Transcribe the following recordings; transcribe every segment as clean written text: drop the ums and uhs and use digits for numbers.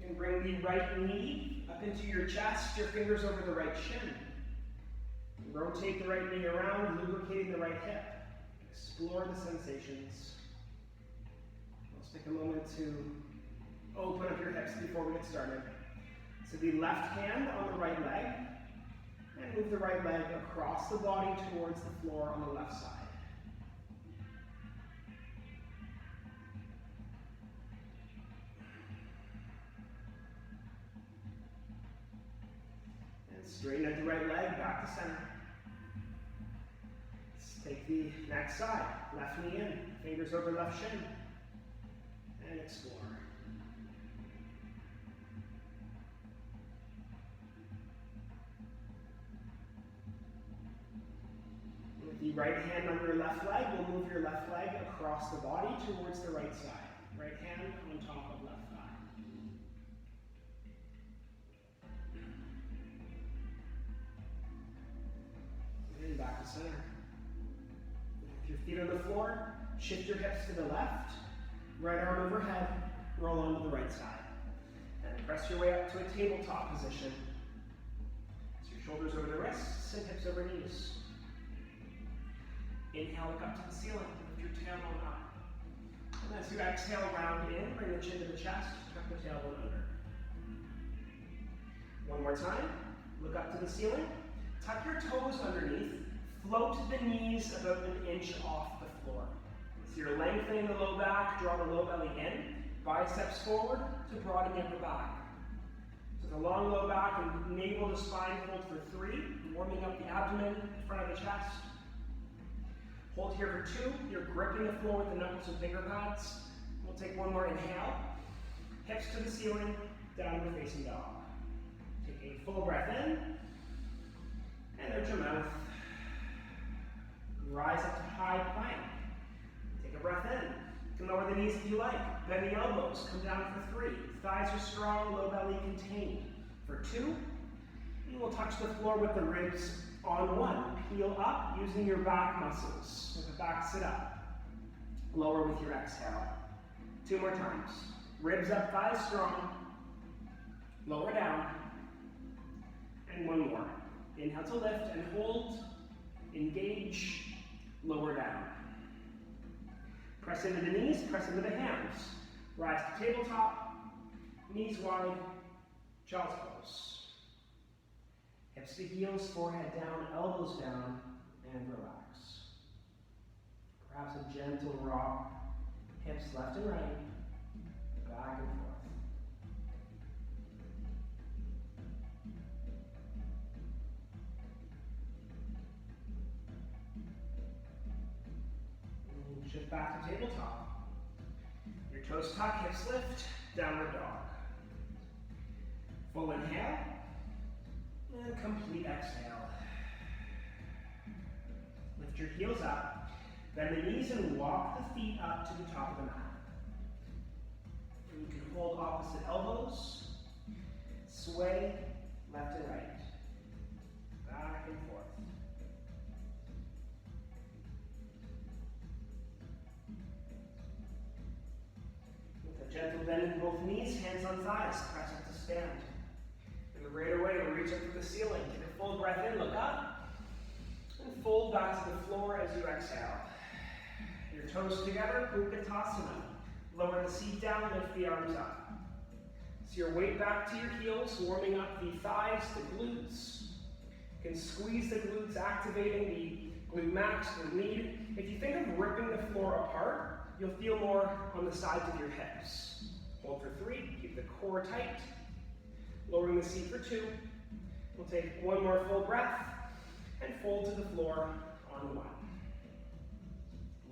You can bring the right knee up into your chest, your fingers over the right shin. Rotate the right knee around, lubricating the right hip. Explore the sensations. Let's take a moment to open up your hips before we get started. So the left hand on the right leg, and move the right leg across the body towards the floor on the left side. And straighten out the right leg, back to center. Let's take the next side, left knee in, fingers over left shin, and explore. The right hand on your left leg will move your left leg across the body towards the right side. Right hand on top of left thigh. And back to center. With your feet on the floor, shift your hips to the left. Right arm overhead, roll onto the right side. And press your way up to a tabletop position. So your shoulders over the wrists and hips over knees. Inhale, look up to the ceiling, lift your tailbone up. And as you exhale, round in, bring the chin to the chest, tuck the tailbone under. One more time, look up to the ceiling, tuck your toes underneath, float the knees about an inch off the floor. So you're lengthening the low back, draw the low belly in, biceps forward to broaden the upper back. So the long low back and navel to spine hold for 3, warming up the abdomen in front of the chest. Hold here for 2. You're gripping the floor with the knuckles and finger pads. We'll take one more inhale. Hips to the ceiling, downward facing dog. Take a full breath in, and out your mouth. Rise up to high plank. Take a breath in. You can lower the knees if you like. Bend the elbows, come down for 3. Thighs are strong, low belly contained. For 2, you will touch the floor with the ribs on 1. Peel up using your back muscles. With the back sit up. Lower with your exhale. 2 more times. Ribs up, thighs strong. Lower down. And 1 more. Inhale to lift and hold. Engage. Lower down. Press into the knees, press into the hands. Rise to tabletop. Knees wide. Child's pose. Hips to heels, forehead down, elbows down, and relax. Perhaps a gentle rock, hips left and right, back and forth. And shift back to tabletop. Your toes tuck, hips lift, downward dog. Full inhale. And complete exhale. Lift your heels up. Bend the knees and walk the feet up to the top of the mat. And you can hold opposite elbows. Sway left and right. Back and forth. With a gentle bend in both knees, hands on thighs, press up to stand. Right away, you'll reach up to the ceiling. Take a full breath in, look up, and fold back to the floor as you exhale. Your toes together, Utkatasana. Lower the seat down, lift the arms up. So your weight back to your heels, warming up the thighs, the glutes. You can squeeze the glutes, activating the glute max when needed. If you think of ripping the floor apart, you'll feel more on the sides of your hips. Hold for 3, keep the core tight. Lowering the seat for 2. We'll take 1 more full breath and fold to the floor on 1.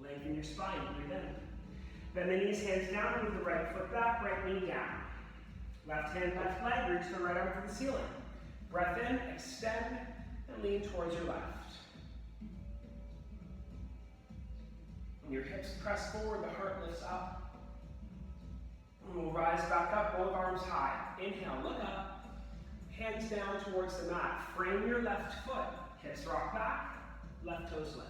Lengthen your spine, breathe in. Bend the knees, hands down, move the right foot back, right knee down. Left hand, left leg, reach the right arm for the ceiling. Breath in, extend, and lean towards your left. When your hips press forward, the heart lifts up. And we'll rise back up, both arms high. Inhale, look up. Hands down towards the mat. Frame your left foot. Hips rock back. Left toes lift.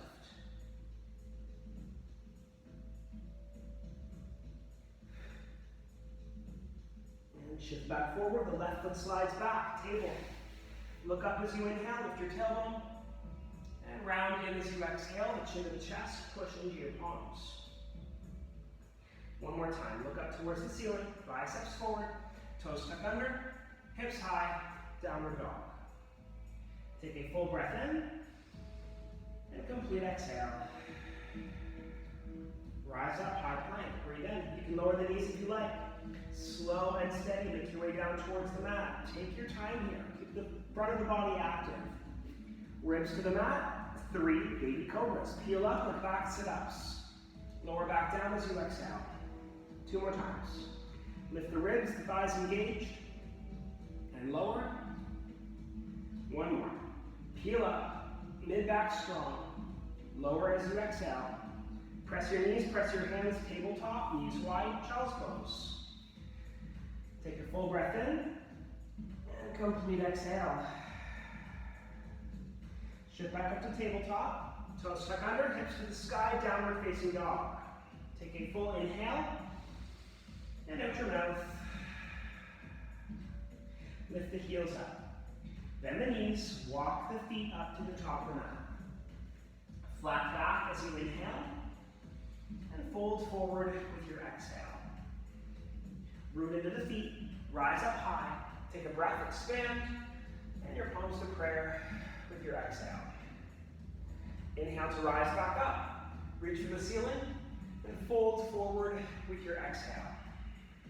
And Shift back forward, the left foot slides back, table. Look up as you inhale, lift your tailbone. And round in as you exhale, the chin to the chest, push into your palms. One more time, look up towards the ceiling, biceps forward, toes tuck under, hips high, downward dog. Take a full breath in, and complete exhale. Rise up, high plank, breathe in. You can lower the knees if you like. Slow and steady, make your way down towards the mat. Take your time here, keep the front of the body active. Ribs to the mat, 3 baby cobras. Peel up with back sit-ups. Lower back down as you exhale. 2 more times. Lift the ribs, the thighs engaged, and lower. 1 more. Peel up, mid-back strong. Lower as you exhale. Press your knees, press your hands, tabletop, knees wide, child's pose. Take a full breath in, and complete exhale. Shift back up to tabletop, toes tuck under, hips to the sky, downward facing dog. Take a full inhale, and out your mouth. Lift the heels up. Bend the knees, walk the feet up to the top of the mat. Flat back as you inhale, and fold forward with your exhale. Root into the feet, rise up high, take a breath, expand, and your palms to prayer with your exhale. Inhale to rise back up, reach for the ceiling, and fold forward with your exhale.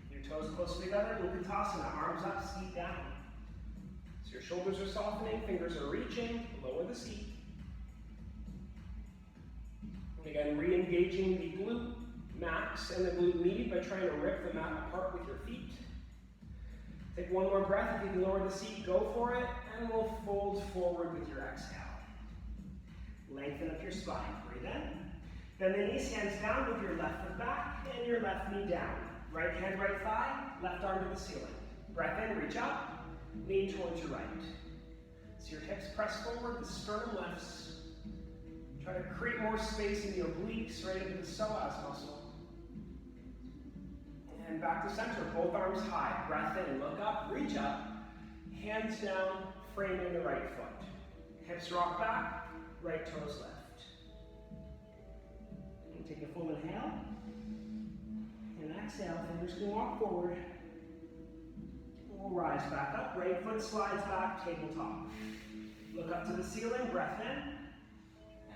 Your toes close together, Uttanasana, arms up, seat down. So your shoulders are softening, fingers are reaching, lower the seat. And again, re-engaging the glute max and the glute med by trying to rip the mat apart with your feet. Take 1 more breath. If you can lower the seat, go for it, and we'll fold forward with your exhale. Lengthen up your spine. Breathe in. Bend the knees, hands down with your left foot back and your left knee down. Right hand, right thigh, left arm to the ceiling. Breath in, reach up, lean towards your right. So your hips press forward, the sternum lifts. Try to create more space in the obliques, right into the psoas muscle. And back to center, both arms high. Breath in, look up, reach up. Hands down, framing the right foot. Hips rock back, right toes left. And take a full inhale. And exhale, fingers can walk forward. We'll rise back up, right foot slides back, tabletop. Look up to the ceiling, breath in.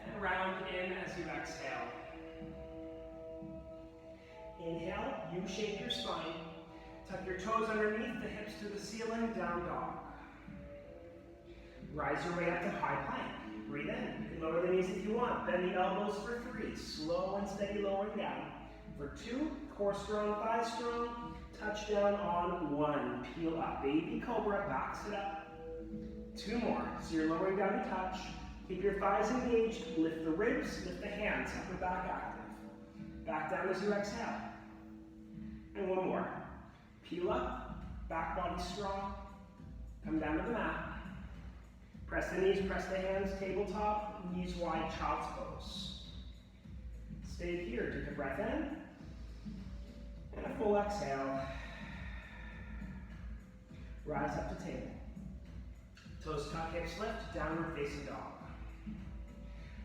And round in as you exhale. Inhale, U-shape your spine. Tuck your toes underneath, the hips to the ceiling, down dog. Rise your way up to high plank. Breathe in. You can lower the knees if you want. Bend the elbows for 3. Slow and steady lowering down. For 2, core strong, thighs strong. Touchdown on 1. Peel up. Baby cobra, back sit up. 2 more. So you're lowering down to touch. Keep your thighs engaged. Lift the ribs, lift the hands, upper back active. Back down as you exhale. And 1 more. Peel up, back body strong. Come down to the mat. Press the knees, press the hands, tabletop, knees wide, child's pose. Stay here, take a breath in. And a full exhale. Rise up to table. Toes tuck, hips lift, downward facing dog.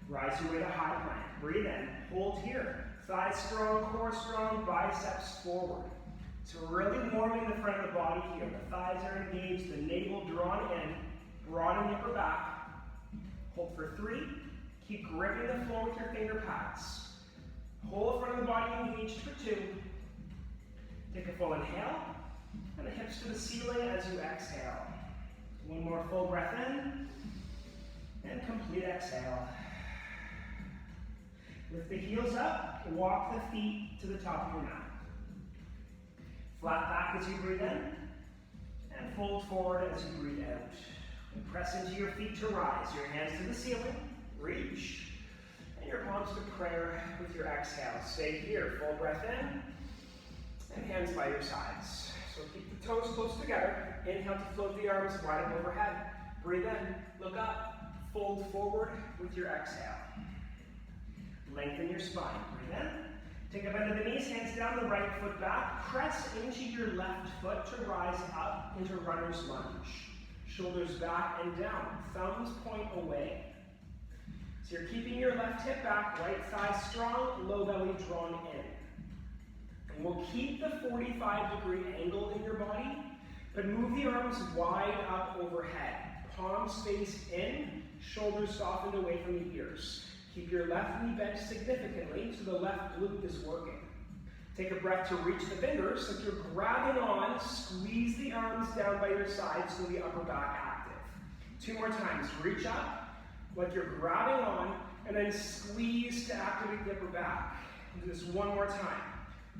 Rise your way to high plank. Breathe in, hold here. Thighs strong, core strong, biceps forward. So we're really warming the front of the body here. The thighs are engaged, the navel drawn in, broaden the upper back. Hold for 3. Keep gripping the floor with your finger pads. Whole front of the body engaged for 2. Take a full inhale, and the hips to the ceiling as you exhale. 1 more full breath in, and complete exhale. Lift the heels up, walk the feet to the top of your mat. Flat back as you breathe in, and fold forward as you breathe out. And press into your feet to rise. Your hands to the ceiling, reach, and your palms to prayer with your exhale. Stay here, full breath in, and hands by your sides. So keep the toes close together. Inhale to float the arms wide up overhead. Breathe in, look up, fold forward with your exhale. Lengthen your spine. Breathe in. Take a bend of the knees, hands down, the right foot back. Press into your left foot to rise up into runner's lunge. Shoulders back and down, thumbs point away. So you're keeping your left hip back, right thigh strong, low belly drawn in. And we'll keep the 45-degree angle in your body, but move the arms wide up overhead. Palms face in, shoulders softened away from the ears. Keep your left knee bent significantly so the left glute is working. Take a breath to reach the fingers. If you're grabbing on, squeeze the arms down by your sides so the upper back active. 2 more times. Reach up like you're grabbing on, and then squeeze to activate the upper back. Do this 1 more time.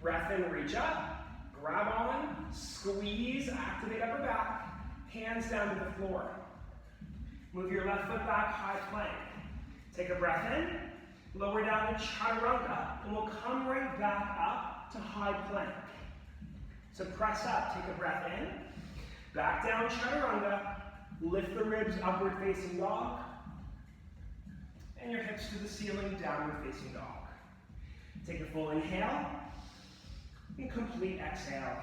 Breath in, reach up, grab on, squeeze, activate upper back, hands down to the floor. Move your left foot back, high plank. Take a breath in, lower down to chaturanga, and we'll come right back up to high plank. So press up, take a breath in, back down chaturanga, lift the ribs, upward facing dog, and your hips to the ceiling, downward facing dog. Take a full inhale, and complete exhale.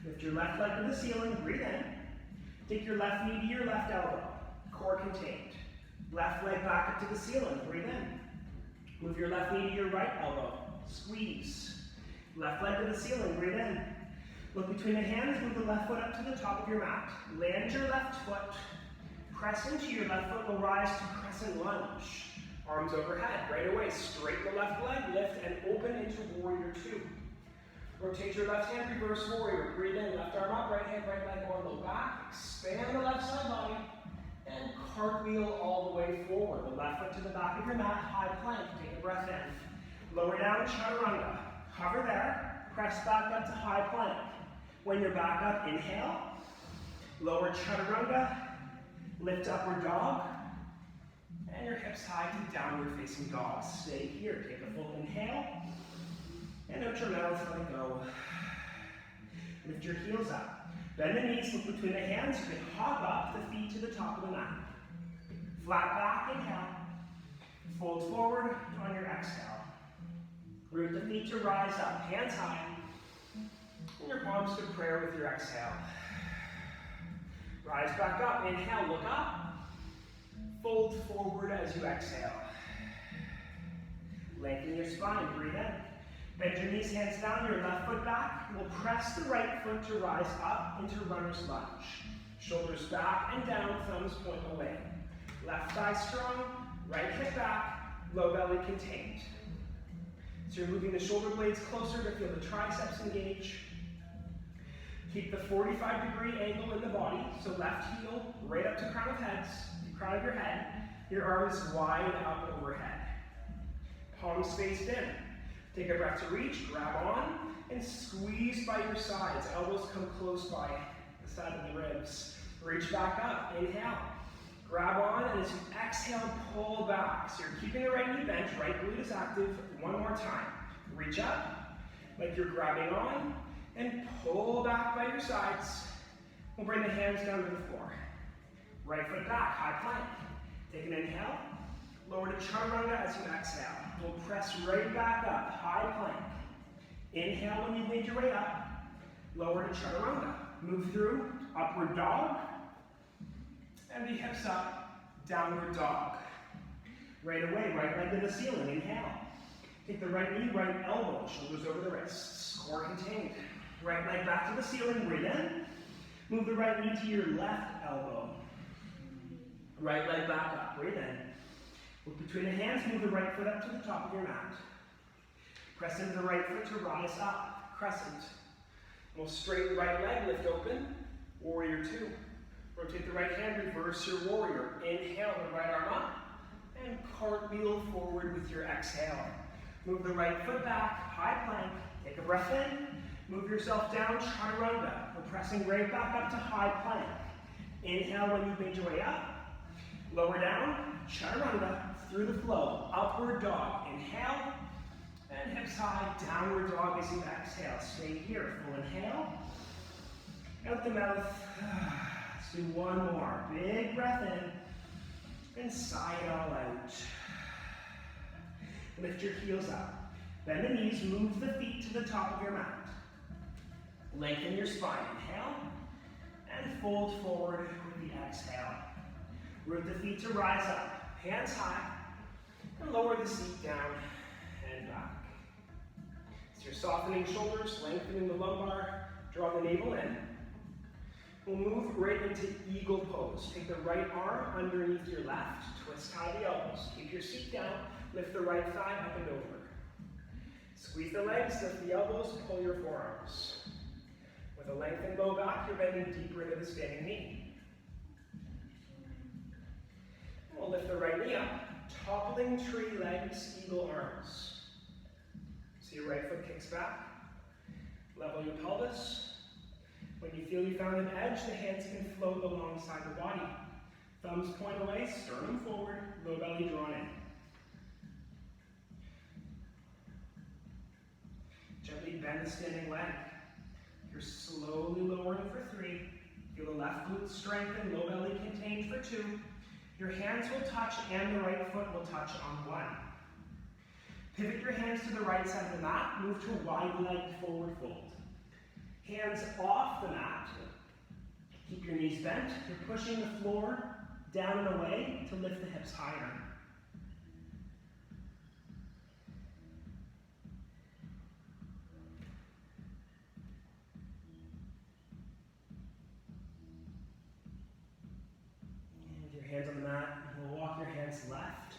Lift your left leg to the ceiling, breathe in. Take your left knee to your left elbow, core contained. Left leg back up to the ceiling, breathe in. Move your left knee to your right elbow, squeeze. Left leg to the ceiling, breathe in. Look between the hands, move the left foot up to the top of your mat. Land your left foot, press into your left foot, will rise to crescent lunge. Arms overhead, right away, straighten the left leg, lift and open into warrior 2. Rotate your left hand, reverse warrior. Breathe in, left arm up, right hand, right leg, or low back. Expand the left side body, and cartwheel all the way forward. The left foot to the back of your mat, high plank. Take a breath in. Lower down, chaturanga. Hover there, press back up to high plank. When you're back up, inhale. Lower chaturanga, lift upward dog. And your hips high to downward facing dog. Stay here, take a full inhale. And out your mouth, let it go. Lift your heels up. Bend the knees, look between the hands. You can hop up the feet to the top of the mat. Flat back, inhale. Fold forward on your exhale. Root the feet to rise up, hands high. And your palms to prayer with your exhale. Rise back up, inhale, look up. Fold forward as you exhale. Lengthen your spine, breathe in. Bend your knees, hands down, your left foot back. We'll press the right foot to rise up into runner's lunge. Shoulders back and down, thumbs point away. Left thigh strong, right hip back, low belly contained. So you're moving the shoulder blades closer to feel the triceps engage. Keep the 45-degree angle in the body, so left heel right up to crown of your head. Your arms wide up overhead. Palms faced in. Take a breath to reach, grab on, and squeeze by your sides. Elbows come close by the side of the ribs. Reach back up, inhale. Grab on, and as you exhale, pull back. So you're keeping the right knee bent, right glute is active. 1 more time. Reach up, like you're grabbing on, and pull back by your sides. We'll bring the hands down to the floor. Right foot back, high plank. Take an inhale. Lower to chaturanga as you exhale. We'll press right back up, high plank. Inhale when you've made your way up. Lower to chaturanga. Move through, upward dog. And the hips up, downward dog. Right away, right leg to the ceiling, inhale. Take the right knee, right elbow, shoulders over the wrists, core contained. Right leg back to the ceiling, breathe in. Move the right knee to your left elbow. Right leg back up, breathe in. Look between the hands, move the right foot up to the top of your mat. Press into the right foot to rise up, crescent. We'll straighten right leg, lift open, warrior 2. Rotate the right hand, reverse your warrior. Inhale, the right arm up, and cartwheel forward with your exhale. Move the right foot back, high plank. Take a breath in, move yourself down, chaturanga. We're pressing right back up to high plank. Inhale when you've made your way up. Lower down, chaturanga, through the flow. Upward dog, inhale, and hips high, downward dog as you exhale. Stay here, full inhale. Out the mouth. Let's do 1 more. Big breath in, and sigh it all out. Lift your heels up. Bend the knees, move the feet to the top of your mat. Lengthen your spine, inhale, and fold forward with the exhale. Root the feet to rise up, hands high, and lower the seat down and back. So you're softening shoulders, lengthening the lumbar, draw the navel in. We'll move right into eagle pose. Take the right arm underneath your left, twist tie the elbows. Keep your seat down, lift the right thigh up and over. Squeeze the legs, lift the elbows, pull your forearms. With a lengthened low back, you're bending deeper into the standing knee. And we'll lift the right knee up, toppling tree legs, eagle arms. So your right foot kicks back, level your pelvis. When you feel you found an edge, the hands can float alongside the body. Thumbs point away, sternum forward, low belly drawn in. Gently bend the standing leg. You're slowly lowering for 3. Feel the left glute strengthen, low belly contained for 2. Your hands will touch and the right foot will touch on 1. Pivot your hands to the right side of the mat, move to a wide-legged forward fold. Hands off the mat. Keep your knees bent. You're pushing the floor down and away to lift the hips higher. And your hands on the mat. We'll walk your hands left,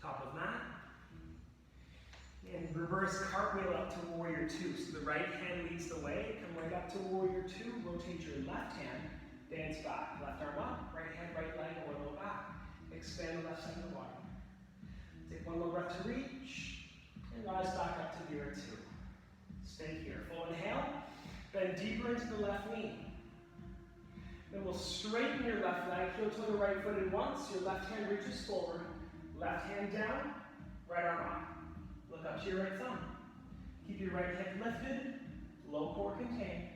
top of mat. And reverse cartwheel up to warrior 2. So the right hand leads the way. Come right up to warrior 2. Rotate your left hand. Dance back. Left arm up. Right hand, right leg, or low back. Expand the left side of the body. Take one more breath to reach. And rise back up to warrior 2. Stay here. Full inhale. Bend deeper into the left knee. Then we'll straighten your left leg. Heel to the right foot in once. Your left hand reaches forward. Left hand down. Right arm up. Look up to your right thumb. Keep your right hip lifted, low core contained.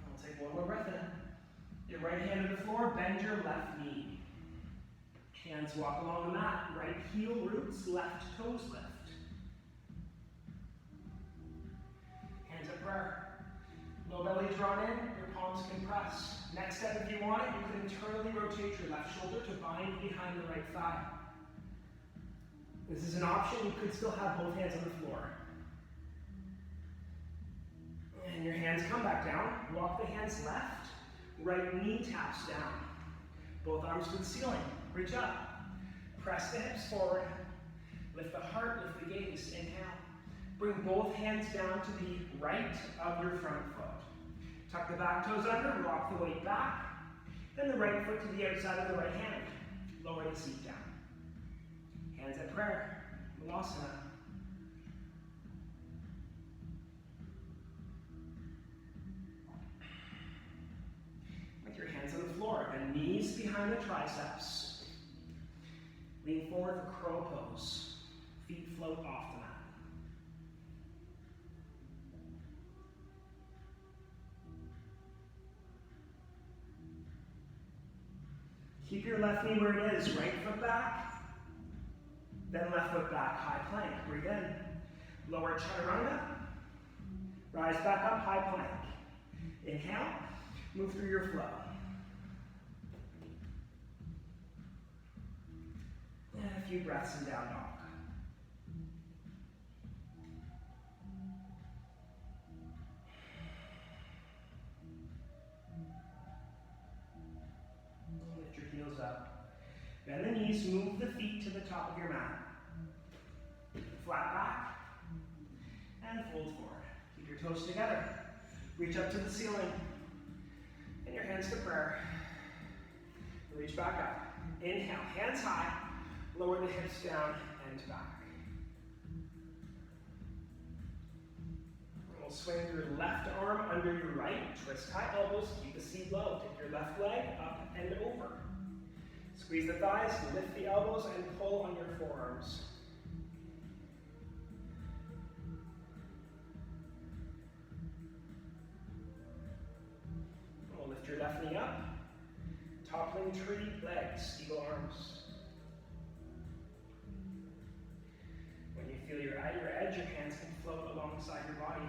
I'll take one more breath in. Your right hand to the floor, bend your left knee. Hands walk along the mat, right heel roots, left toes lift. Hands at prayer. Low belly drawn in, your palms can press. Next step, if you want it, you can internally rotate your left shoulder to bind behind the right thigh. This is an option. You could still have both hands on the floor. And your hands come back down. Walk the hands left. Right knee taps down. Both arms to the ceiling. Reach up. Press the hips forward. Lift the heart, lift the gaze. Inhale. Bring both hands down to the right of your front foot. Tuck the back toes under, rock the weight back. Then the right foot to the outside of the right hand. Lower the seat down. Hands at prayer. Malasana. With your hands on the floor and knees behind the triceps. Lean forward for crow pose. Feet float off the mat. Keep your left knee where it is, right foot back, then left foot back, high plank. Breathe in. Lower chaturanga. Rise back up, high plank. Inhale, move through your flow. And a few breaths in down dog. Heels up. Bend the knees, move the feet to the top of your mat. Flat back, and fold forward. Keep your toes together. Reach up to the ceiling, and your hands to prayer. Reach back up. Inhale, hands high, lower the hips down and back. We'll swing your left arm under your right, twist tie elbows, keep the seat low. Take your left leg up and over. Squeeze the thighs, lift the elbows, and pull on your forearms. We'll lift your left knee up, feel you're at your edge, your hands can float alongside your body.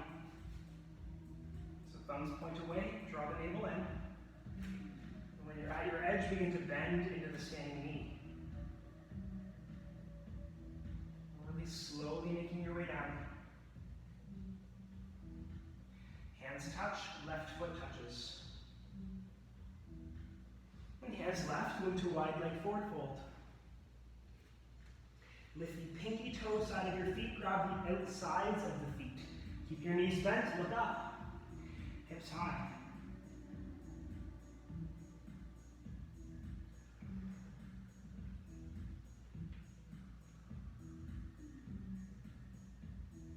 So thumbs point away, draw the navel in. And when you're at your edge, begin to bend into the standing knee. Really slowly making your way down. Hands touch, left foot touches. When hands left, move to wide leg forward fold. Lift the pinky toe side of your feet, grab the outsides of the feet. Keep your knees bent, look up. Hips high.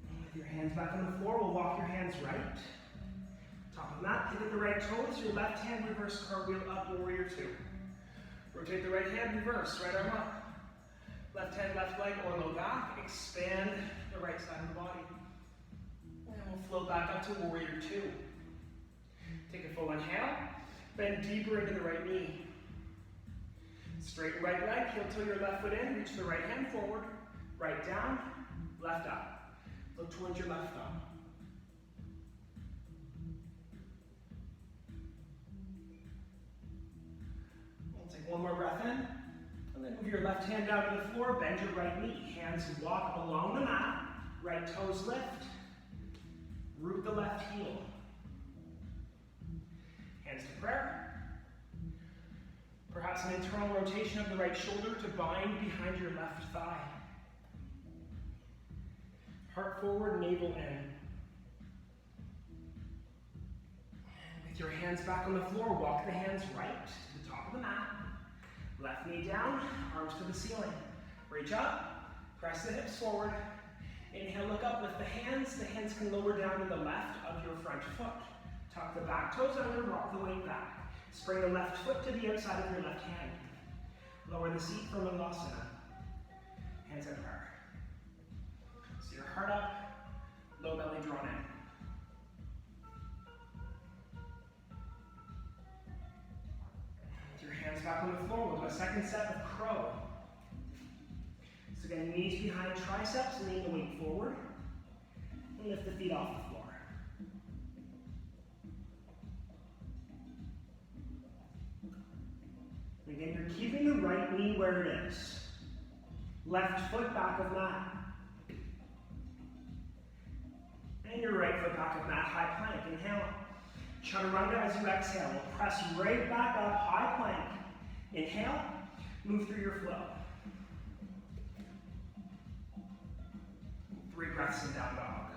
And with your hands back on the floor, we'll walk your hands right. Top of the mat, pivot the right toes, your left hand reverse cartwheel up, warrior two. Rotate the right hand, reverse, right arm up. Left hand, left leg, or low back. Expand the right side of the body. And we'll float back up to warrior two. Take a full inhale. Bend deeper into the right knee. Straighten right leg, heel toe your left foot in, reach the right hand forward. Right down, left up. Look towards your left thumb. We'll take one more breath in. And then move your left hand down to the floor, bend your right knee. Hands walk along the mat, right toes lift. Root the left heel. Hands to prayer. Perhaps an internal rotation of the right shoulder to bind behind your left thigh. Heart forward, navel in. And with your hands back on the floor, walk the hands right to the top of the mat. Left knee down, arms to the ceiling. Reach up, press the hips forward. Inhale, look up, lift the hands. The hands can lower down to the left of your front foot. Tuck the back toes under, rock the weight back. Spring the left foot to the outside of your left hand. Lower the seat from Malasana. Hands at prayer. So your heart up, low belly drawn in. Hands back on the floor, we'll do a second set of crow. So again, knees behind triceps, lean the weight forward, and lift the feet off the floor. And again, you're keeping the right knee where it is. Left foot back of mat. And your right foot back of mat, high plank. Inhale. Chaturanga as you exhale. We'll press right back up, high plank. Inhale, move through your flow. 3 breaths in down dog.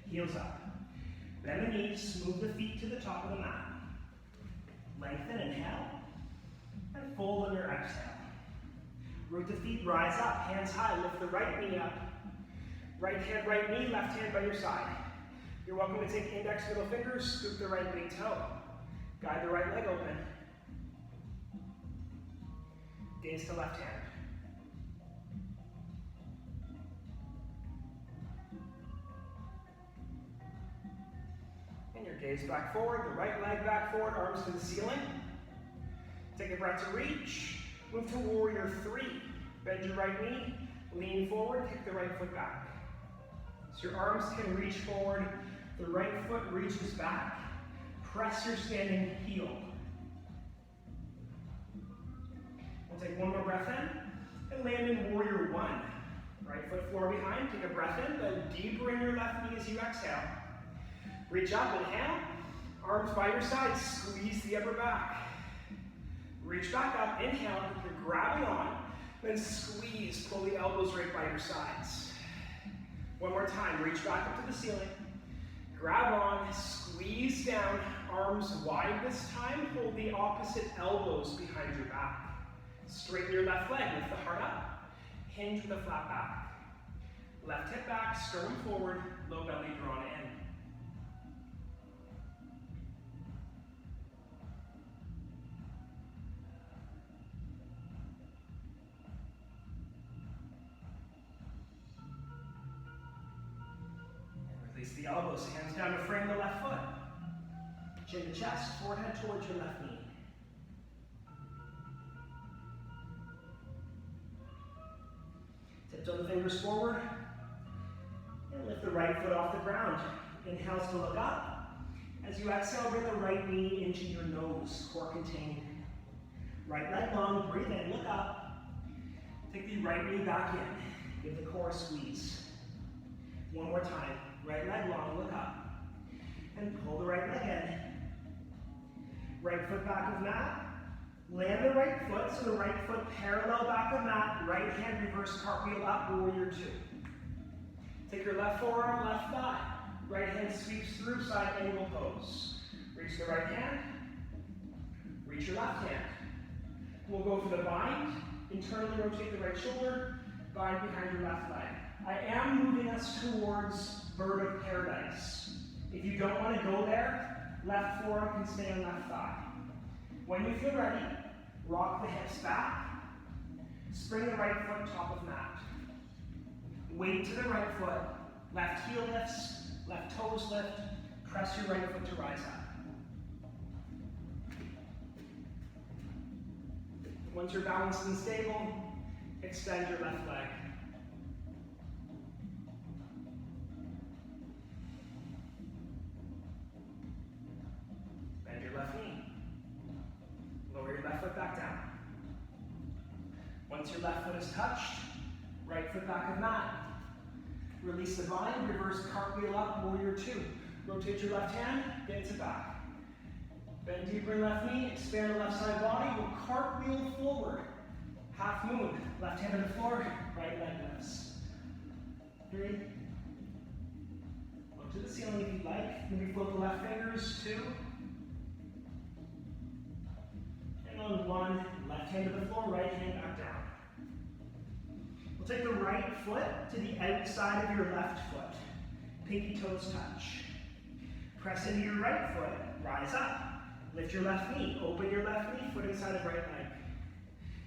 Heels up. Bend the knees, move the feet to the top of the mat. Lengthen, inhale, and fold on your exhale. Root the feet, rise up, hands high, lift the right knee up. Right hand, right knee, left hand by your side. You're welcome to take index, middle fingers, scoop the right big toe. Guide the right leg open. Gaze to left hand. And your gaze back forward, the right leg back forward, arms to the ceiling. Take a breath to reach. Move to warrior three. Bend your right knee, lean forward, kick the right foot back. So your arms can reach forward, the right foot reaches back. Press your standing heel. We'll take one more breath in and land in warrior one. Right foot floor behind, take a breath in, then deeper in your left knee as you exhale. Reach up, inhale, arms by your side, squeeze the upper back. Reach back up, inhale, you're grabbing on, then squeeze, pull the elbows right by your sides. One more time, reach back up to the ceiling, grab on, squeeze down, arms wide this time, hold the opposite elbows behind your back. Straighten your left leg, lift the heart up, hinge with a flat back. Left hip back, sternum forward, low belly drawn in. Release the elbows, hands down to frame the left foot. Chin to chest, forehead towards your left knee. Tiptoe the fingers forward. And lift the right foot off the ground. Inhales to look up. As you exhale, bring the right knee into your nose, core contained. Right leg long, breathe in, look up. Take the right knee back in. Give the core a squeeze. One more time. Right leg long, look up. And pull the right leg in. Right foot back of mat. Land the right foot, so the right foot parallel back of mat. Right hand reverse cartwheel up, warrior two. Take your left forearm, left thigh. Right hand sweeps through, side angle pose. Reach the right hand. Reach your left hand. We'll go for the bind. Internally rotate the right shoulder. Bind behind your left leg. I am moving us towards bird of paradise. If you don't want to go there, left forearm can stay on left thigh. When you feel ready, rock the hips back. Spring the right foot top of mat. Weight to the right foot. Left heel lifts, left toes lift. Press your right foot to rise up. Once you're balanced and stable, extend your left leg. Bend your left knee. Lower your left foot back down. Once your left foot is touched, right foot back of mat. Release the bind, reverse cartwheel up, warrior two. Rotate your left hand, dance it back. Bend deeper in left knee, expand the left side body, we'll cartwheel forward. Half moon, left hand on the floor, right leg lifts. 3. Look to the ceiling if you'd like. Maybe float the left fingers, 2. And on 1, left hand to the floor, right hand back down. We'll take the right foot to the outside of your left foot. Pinky toes touch. Press into your right foot, rise up. Lift your left knee, open your left knee, foot inside of right leg.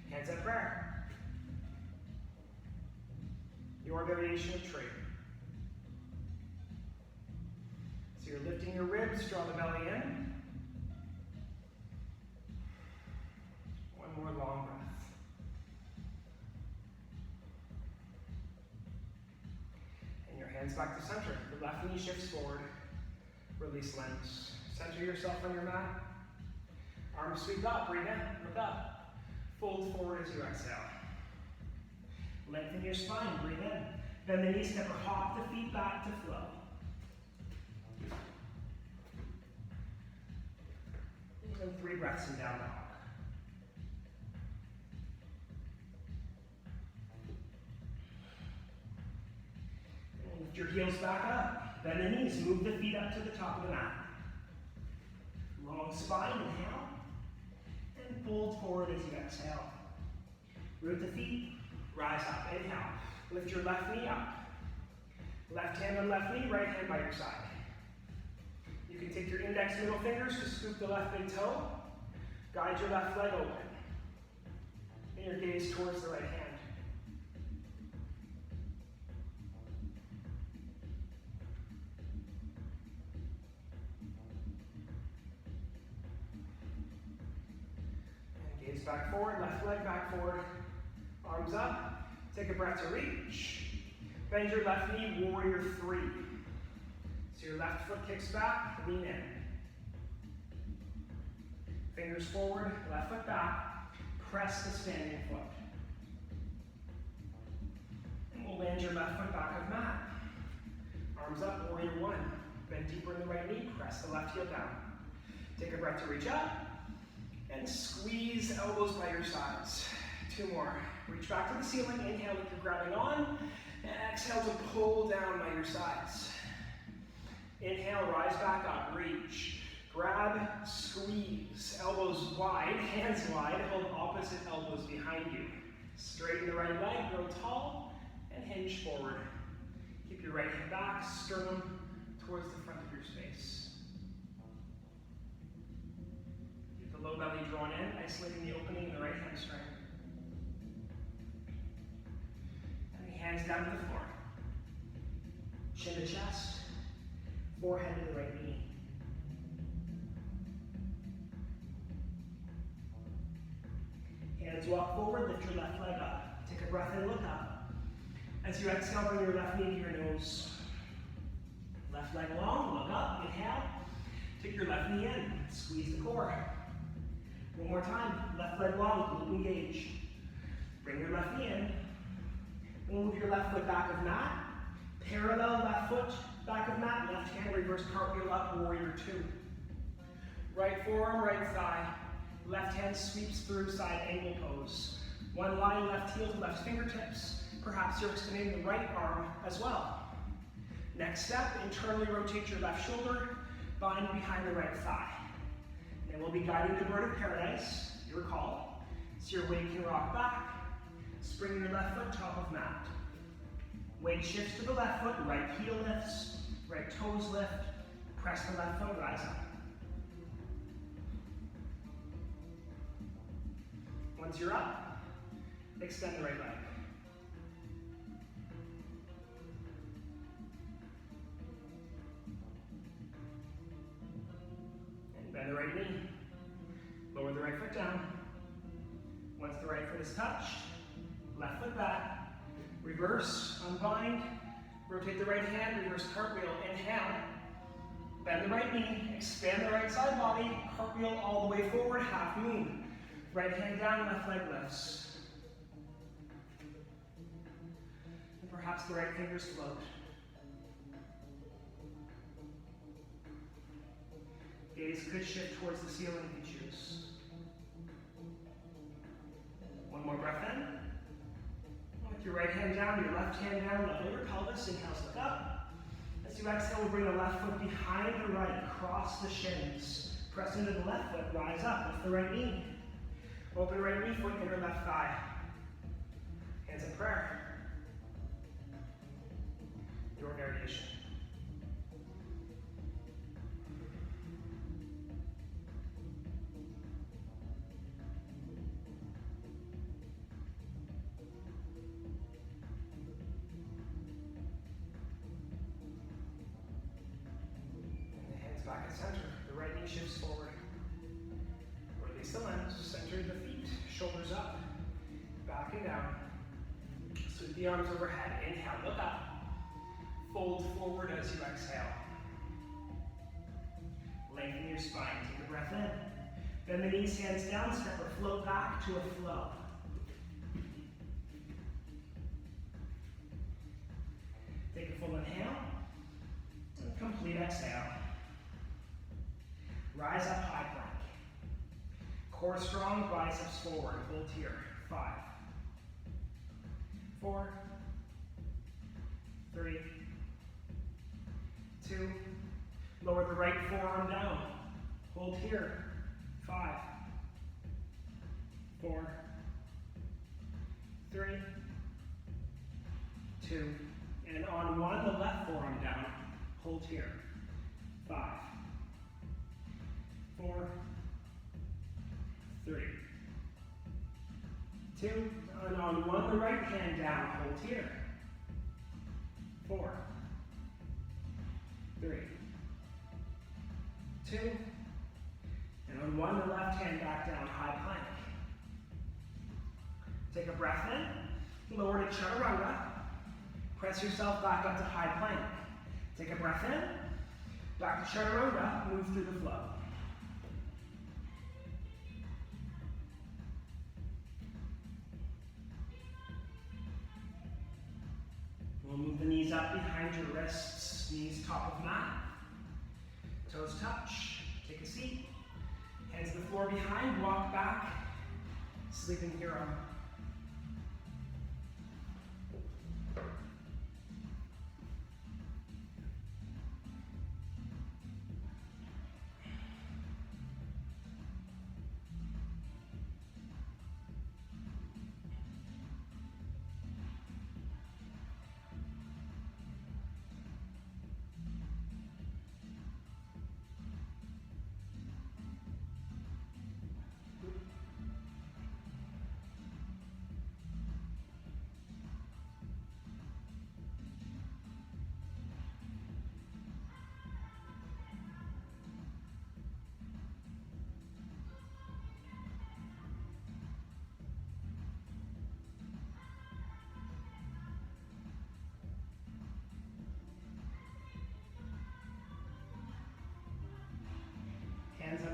Hands up prayer. Your variation of tree. So you're lifting your ribs, draw the belly in. One more long breath. And your hands back to center. The left knee shifts forward. Release limbs. Center yourself on your mat. Arms sweep up, breathe in, look up. Fold forward as you exhale. Lengthen your spine, breathe in. Bend the knees, step or hop the feet back to flow. And 3 breaths and down dog. And lift your heels back up. Bend the knees, move the feet up to the top of the mat. Long spine, inhale. And fold forward as you exhale. Root the feet, rise up, inhale. Lift your left knee up. Left hand on left knee, right hand by your side. You can take your index middle fingers to scoop the left big toe. Guide your left leg open. And your gaze towards the right hand. And gaze back forward, left leg back forward. Arms up. Take a breath to reach. Bend your left knee, warrior 3. So your left foot kicks back, lean in. Fingers forward, left foot back. Press the standing foot. And we'll land your left foot back of mat. Arms up, warrior 1. Bend deeper in the right knee, press the left heel down. Take a breath to reach up. And squeeze elbows by your sides. 2 more. Reach back to the ceiling, inhale like you're grabbing on, and exhale to pull down by your sides. Inhale, rise back up, reach. Grab, squeeze, elbows wide, hands wide, hold opposite elbows behind you. Straighten the right leg, grow tall, and hinge forward. Keep your right hand back, sternum towards the front of your space. Keep the low belly drawn in, isolating the opening in the right hamstring. Hands down to the floor. Chin to chest. Forehead to the right knee. Hands walk forward, lift your left leg up. Take a breath in, look up. As you exhale, bring your left knee to your nose. Left leg long, look up, inhale. Take your left knee in, squeeze the core. One more time, left leg long, glute engage. Bring your left knee in. Move your left foot back of mat. Parallel left foot, back of mat. Left hand, reverse cartwheel up, warrior two. Right forearm, right thigh. Left hand sweeps through side angle pose. One line, left heel to left fingertips. Perhaps you're extending the right arm as well. Next step, internally rotate your left shoulder, bind behind the right thigh. Then we'll be guiding the bird of paradise, you recall. So your weight can rock back. Spring your left foot top of mat. Weight shifts to the left foot, right heel lifts, right toes lift. Press the left foot, rise up. Once you're up, extend the right leg. And bend the right knee. Lower the right foot down. Once the right foot is touched, left foot back. Reverse, unbind. Rotate the right hand, reverse cartwheel. Inhale. Bend the right knee. Expand the right side body. Cartwheel all the way forward, half moon. Right hand down, left leg lifts. And perhaps the right fingers float. Gaze could shift towards the ceiling if you choose. One more breath in. With your right hand down, your left hand down, level your pelvis. Inhale, look up. As you exhale, we'll bring the left foot behind the right, cross the shins. Press into the left foot, rise up, lift the right knee. Open right knee, foot inner left thigh. Hands in prayer. Your variation. And the hands back at center. The right knee shifts forward. Release the limbs, center the feet, shoulders up, back and down. Sweep the arms overhead, inhale, look up. Fold forward as you exhale. Lengthen your spine, take a breath in. Bend the knees, hands down, step or float back to a flow. Take a full inhale, and complete exhale. Rise up, high plank. Core strong, biceps forward, hold here. 5, 4, 3, 2. Lower the right forearm down. Hold here. 5, 4, 3, 2. And on one, the left forearm down. Hold here. 5, 4, 3, 2, and on one, the right hand down, hold here. 4, 3, 2, and on one, the left hand back down, high plank. Take a breath in, lower to chaturanga. Press yourself back up to high plank. Take a breath in, back to chaturanga, move through the flow. We'll move the knees up behind your wrists, knees top of mat. Toes touch, take a seat. Hands to the floor behind, walk back. Sleeping hero.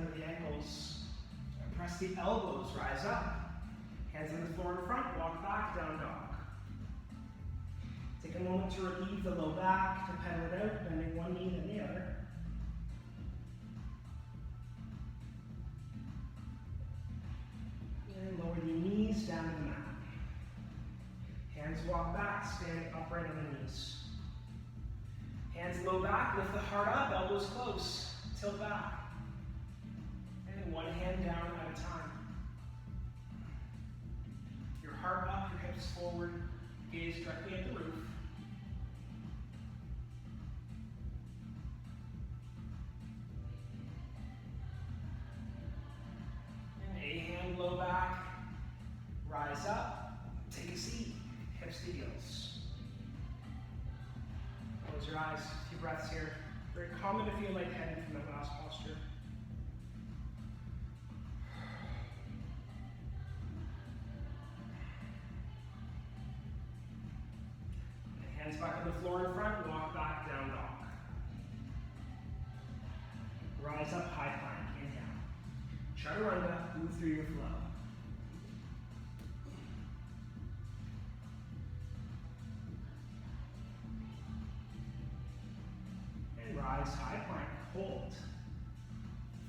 under the ankles. And press the elbows, rise up. Hands on the floor in front, walk back, down dog. Take a moment to relieve the low back, to pedal it out, bending one knee then the other. And lower the knees down to the mat. Hands walk back, stand upright on the knees. Hands low back, lift the heart up, elbows close, tilt back. And one hand down at a time. Your heart up, your hips forward, gaze directly at the roof. And a hand low back, rise up, take a seat, hips to heels. Close your eyes, a few breaths here. Very common to feel lightheaded from that last posture. Hands back on the floor in front, walk back, down dog. Rise up, high plank, inhale. Chaturanga, move through your flow. And rise, high plank, hold.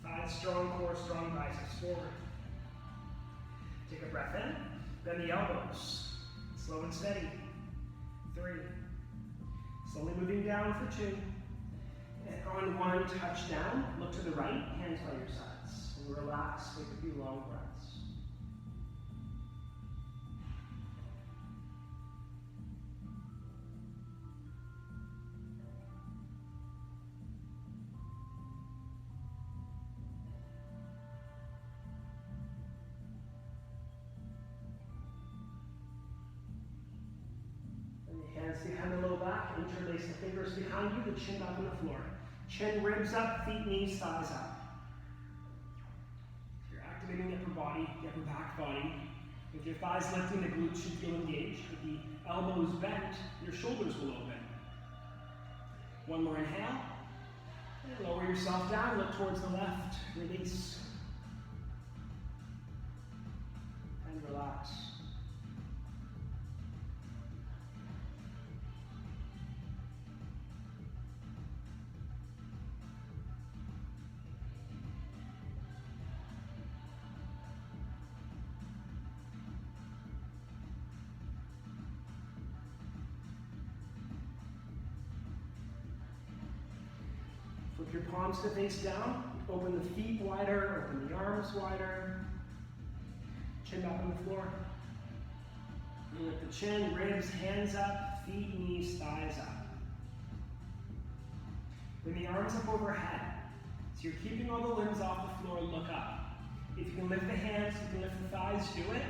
Thighs strong, core strong, biceps forward. Take a breath in, bend the elbows. Slow and steady. 3. Slowly moving down for 2. And on 1, touch down. Look to the right, hands by your sides. And relax, take a few long breaths. Hands behind the low back, interlace the fingers behind you, the chin up on the floor. Chin, ribs up, feet, knees, thighs up. You're activating the upper body, the upper back body. With your thighs lifting, the glutes should feel engaged. With the elbows bent, your shoulders will open. One more inhale. And lower yourself down, look towards the left. Release. And relax. Flip your palms to face down, open the feet wider, open the arms wider. Chin back on the floor. And lift the chin, ribs, hands up, feet, knees, thighs up. Bring the arms up overhead. So you're keeping all the limbs off the floor, look up. If you can lift the hands, you can lift the thighs, do it.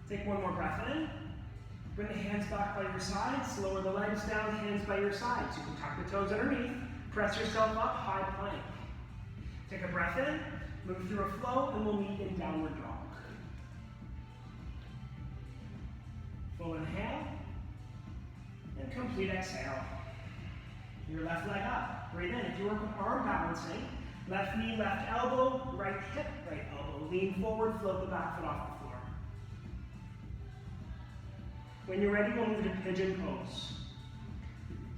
Take one more breath in. Bring the hands back by your sides, lower the legs down, hands by your sides. You can tuck the toes underneath. Press yourself up, high plank. Take a breath in, move through a flow, and we'll meet in downward dog. Full inhale, and complete exhale. Your left leg up, breathe in. If you work with arm balancing, left knee, left elbow, right hip, right elbow. Lean forward, float the back foot off the floor. When you're ready, we'll move to pigeon pose.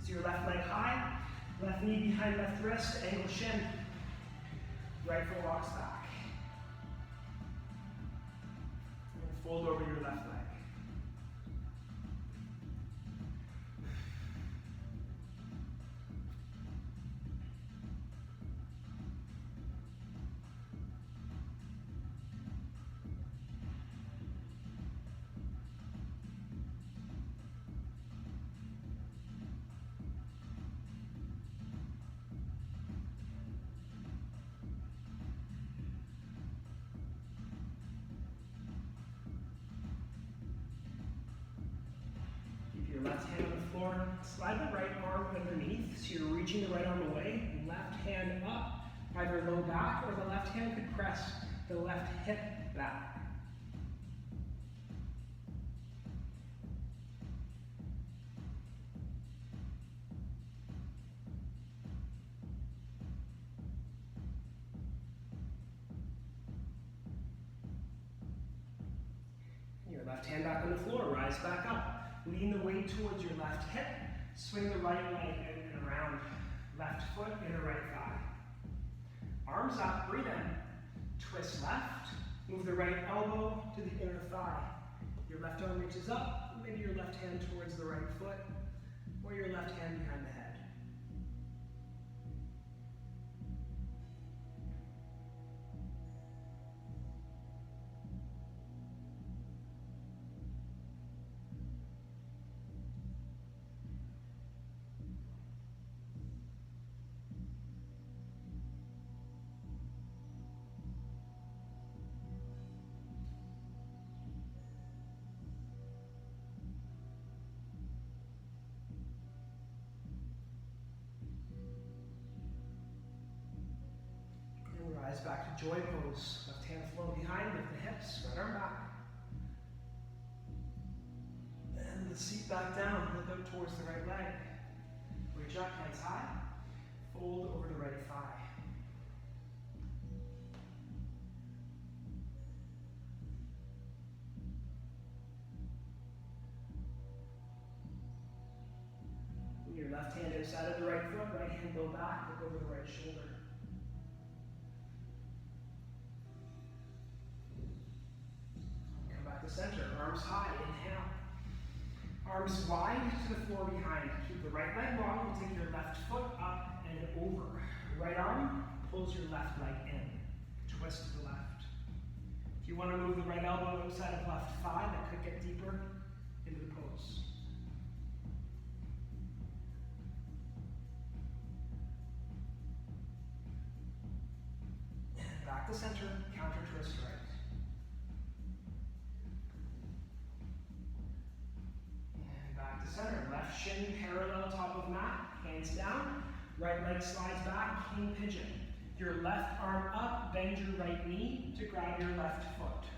So your left leg high, left knee behind left wrist, angle shin. Right foot walks back. And fold over your left leg. Your left hand on the floor, slide the right arm underneath, so you're reaching the right arm away, left hand up, either low back or the left hand could press the left hip back. Left hand back on the floor, rise back up. Lean the weight towards your left hip. Swing the right leg in and around. Left foot, inner right thigh. Arms up, breathe in. Twist left. Move the right elbow to the inner thigh. Your left arm reaches up, maybe your left hand towards the right foot, or your left hand behind the head. Rise back to joy pose. Left hand flow behind, lift the hips, right arm back. And the seat back down, look up towards the right leg. Reach up, hands high. Fold over the right thigh. Your left hand inside of the right foot, right hand go back, look over the right shoulder. Center, arms high, inhale. Arms wide to the floor behind. Keep the right leg long, take your left foot up and over. Right arm pulls your left leg in. Twist to the left. If you want to move the right elbow outside of left thigh, that could get deeper into the pose. And back to center, counter twist right. Center, left shin parallel top of mat, hands down, right leg slides back, king pigeon. Your left arm up, bend your right knee to grab your left foot.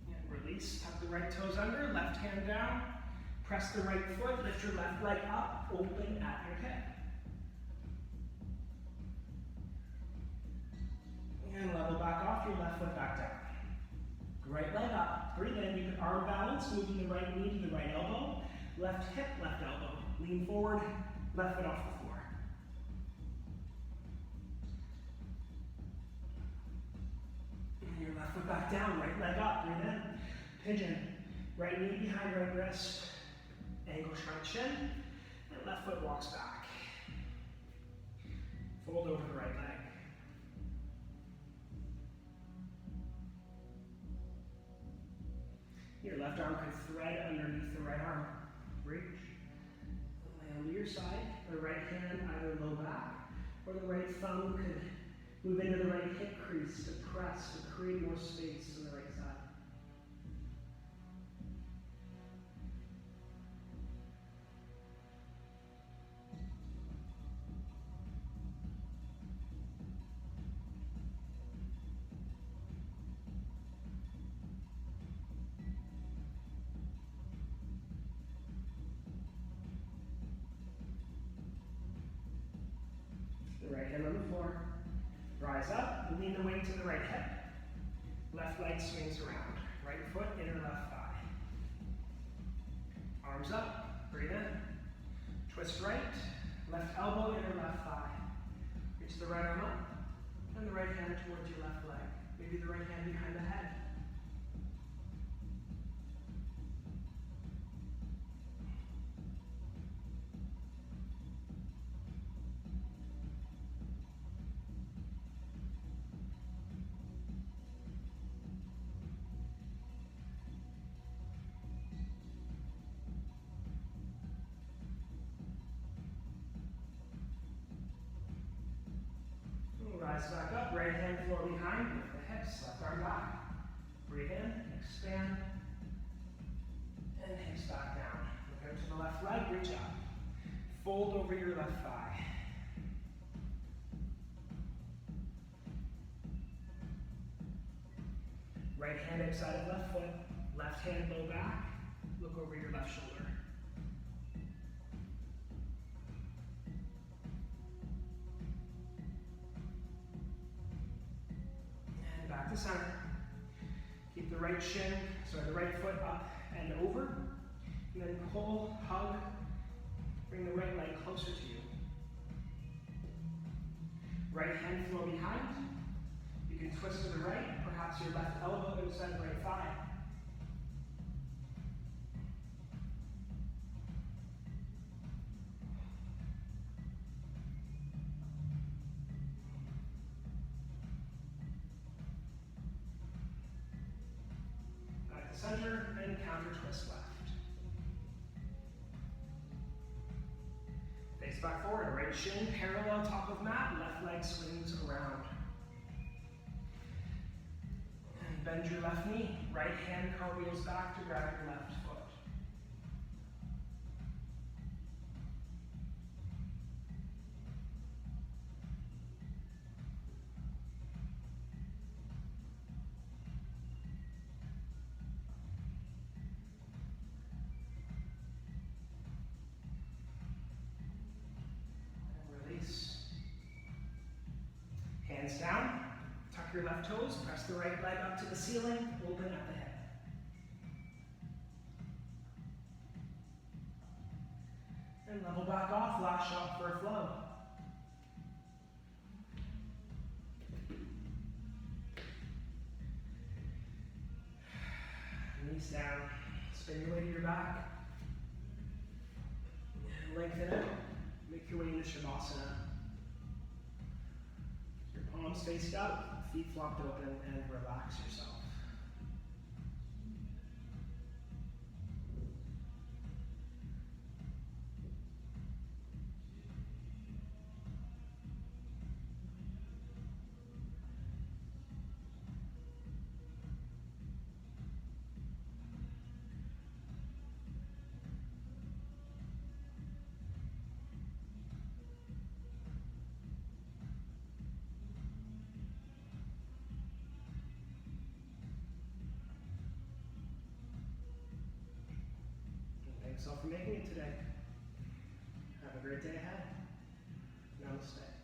And release, tuck the right toes under, left hand down, press the right foot, lift your left leg up, open at your hip. And level back off, your left foot back down. Right leg up, breathe in, you can arm balance, moving the right knee to the right elbow, left hip, left elbow. Lean forward, left foot off the floor. And your left foot back down, right leg up, breathe in. Pigeon, right knee behind right wrist, ankle shrunk shin, and left foot walks back. Fold over the right leg. Your left arm could thread underneath the right arm. Reach. Lay on your side. The right hand either low back, or the right thumb could move into the right hip crease to press to create more space on the right side. Right hand on the floor. Rise up, lean the weight to the right hip. Left leg swings around. Right foot, inner left thigh. Arms up, breathe in. Twist right, left elbow, inner left thigh. Reach the right arm up, and the right hand towards your left leg. Maybe the right hand behind the head. Rise back up, right hand floor behind, lift the hips, left arm back. Breathe in, expand, and hips back down. Look out to the left leg, reach up. Fold over your left thigh. Right hand outside of left foot, left hand low back, look over your left shoulder. the right foot up and over. And then pull, hug, bring the right leg closer to you. Right hand flow behind. You can twist to the right, perhaps your left elbow inside the right thigh. Back to center and counter twist left. Face back forward, right shin parallel top of mat, left leg swings around. And bend your left knee, right hand cartwheels back to grab your left foot. Hands down, tuck your left toes, press the right leg up to the ceiling, open at the hip. And level back off, last shot for a flow. Knees down, spin your way to your back. Lengthen out, make your way into Shavasana. Palms faced up, feet flopped open, and relax yourself. Thanks all for making it today. Have a great day ahead. Namaste.